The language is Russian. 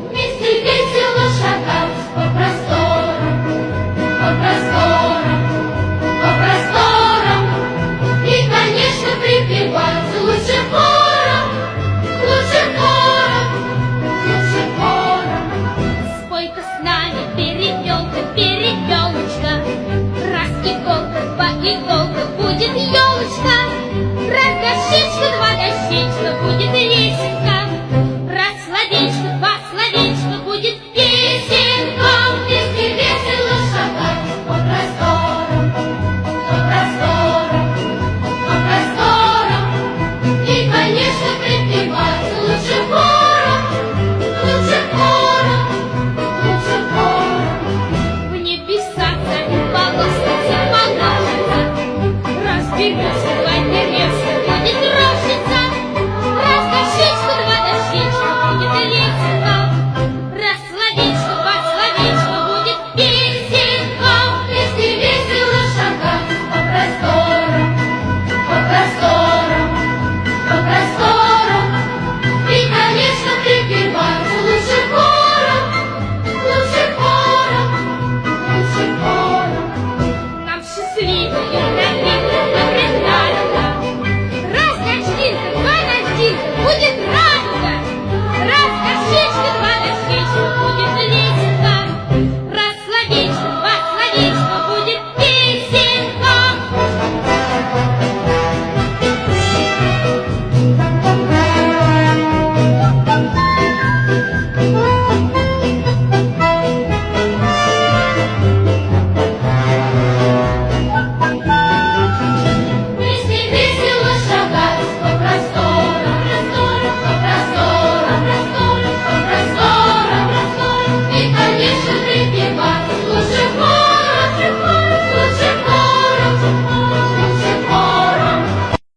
Вместе весело шагать по просторам, по просторам, по просторам. И, конечно, припевать лучше хором, лучше хором, лучше хором. Спой-ка с нами, перепелка, перепелочка. Раз иголка, два иголка, будет елочка. Раз горшечка, два